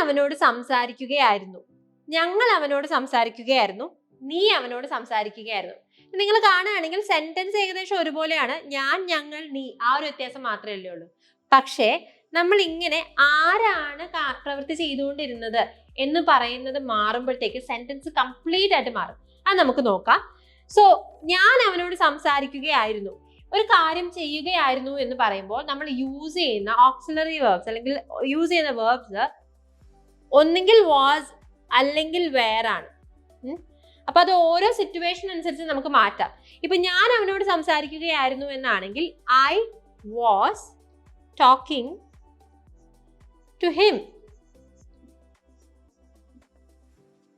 അവനോട് സംസാരിക്കുകയായിരുന്നു, ഞങ്ങൾ അവനോട് സംസാരിക്കുകയായിരുന്നു, നീ അവനോട് സംസാരിക്കുകയായിരുന്നു. നിങ്ങൾ കാണുകയാണെങ്കിൽ സെന്റൻസ് ഏകദേശം ഒരുപോലെയാണ്. ഞാൻ, ഞങ്ങൾ, നീ, ആ ഒരു വ്യത്യാസം മാത്രമേ ഉള്ളൂ. പക്ഷേ നമ്മൾ ഇങ്ങനെ ആരാണ് പ്രവൃത്തി ചെയ്തുകൊണ്ടിരുന്നത് എന്ന് പറയുന്നത് മാറുമ്പോഴത്തേക്ക് സെന്റൻസ് കംപ്ലീറ്റ് ആയിട്ട് മാറും. അത് നമുക്ക് നോക്കാം. സോ ഞാൻ അവനോട് സംസാരിക്കുകയായിരുന്നു, ഒരു കാര്യം ചെയ്യുകയായിരുന്നു എന്ന് പറയുമ്പോൾ നമ്മൾ യൂസ് ചെയ്യുന്ന ഓക്സിലറി വെർബ്സ് അല്ലെങ്കിൽ യൂസ് ചെയ്യുന്ന വെർബ്സ് ഒന്നെങ്കിൽ വാസ് അല്ലെങ്കിൽ വേർ ആണ്. അപ്പൊ അത് ഓരോ സിറ്റുവേഷൻ അനുസരിച്ച് നമുക്ക് മാറ്റാം. ഇപ്പൊ ഞാൻ അവനോട് സംസാരിക്കുകയായിരുന്നു എന്നാണെങ്കിൽ I was talking to him.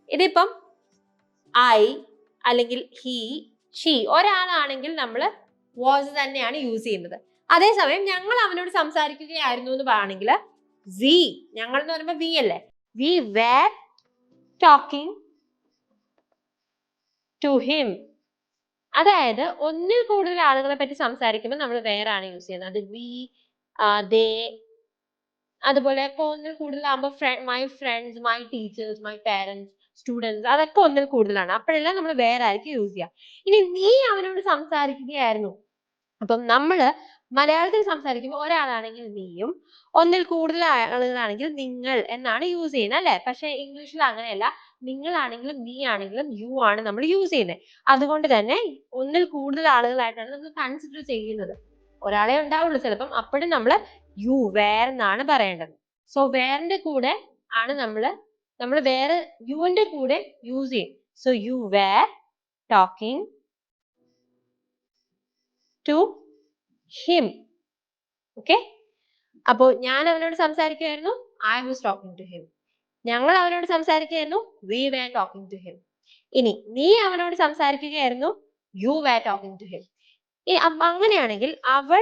ഇതിപ്പം ഐ അല്ലെങ്കിൽ ഹി, ഷീ ഒരാളാണെങ്കിൽ നമ്മൾ വാസ് തന്നെയാണ് യൂസ് ചെയ്യുന്നത്. അതേസമയം ഞങ്ങൾ അവനോട് സംസാരിക്കുകയായിരുന്നു എന്ന് പറയുകയാണെങ്കിൽ വി, ഞങ്ങൾ എന്ന് പറയുമ്പോൾ വി അല്ലേ, we were talking to him. അതായത് ഒന്നിൽ കൂടുതൽ ആളുകളെ പറ്റി സംസാരിക്കുമ്പോൾ നമ്മൾ വേറെ ആണ് യൂസ് ചെയ്യുന്നത്. അത് വി, ദേ, അതുപോലെ ഇപ്പോൾ ഒന്നിൽ കൂടുതലാകുമ്പോൾ my friends, my teachers, my parents, students, അതൊക്കെ ഒന്നിൽ കൂടുതലാണ്. അപ്പോഴെല്ലാം നമ്മൾ വേറെ ആയിരിക്കും യൂസ് ചെയ്യുക. ഇനി നീ അവനോട് സംസാരിക്കുകയായിരുന്നു, അപ്പം നമ്മള് മലയാളത്തിൽ സംസാരിക്കുമ്പോൾ ഒരാളാണെങ്കിൽ നീയും, ഒന്നിൽ കൂടുതൽ ആളുകളാണെങ്കിൽ നിങ്ങൾ എന്നാണ് യൂസ് ചെയ്യുന്നത് അല്ലെ. പക്ഷെ ഇംഗ്ലീഷിൽ അങ്ങനെയല്ല, നിങ്ങളാണെങ്കിലും നീ ആണെങ്കിലും യു ആണ് നമ്മൾ യൂസ് ചെയ്യുന്നത്. അതുകൊണ്ട് തന്നെ ഒന്നിൽ കൂടുതൽ ആളുകളായിട്ടാണ് നമ്മൾ കൺസിഡർ ചെയ്യുന്നത്. ഒരാളെ ഉണ്ടാവുള്ളൂ ചിലപ്പം, അപ്പോഴും നമ്മൾ യു വേർ എന്നാണ് പറയേണ്ടത്. സോ വേറിന്റെ കൂടെ ആണ് നമ്മൾ വേറെ യുവിന്റെ കൂടെ യൂസ് ചെയ്യും. So you were talking to him. Okay, അപ്പോ ഞാൻ അവനോട് സംസാരിക്കുകയായിരുന്നു, I was talking to him. ഞങ്ങൾ അവനോട് സംസാരിക്കുകയായിരുന്നു, we were talking to him. ഇനി നീ അവനോട് സംസാരിക്കുകയായിരുന്നു, you were talking to him. അങ്ങനെയാണെങ്കിൽ അവൾ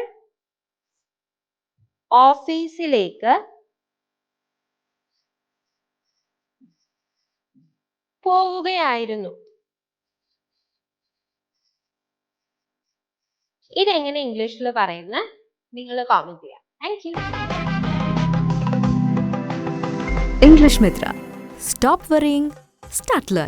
ഓഫീസിലേക്ക് പോവുകയായിരുന്നു. ഇതെങ്ങനെ ഇംഗ്ലീഷിൽ പറയുന്ന നിങ്ങൾ കമന്റ് ചെയ്യാം. Thank you. English Mitra. Stop worrying, start learning.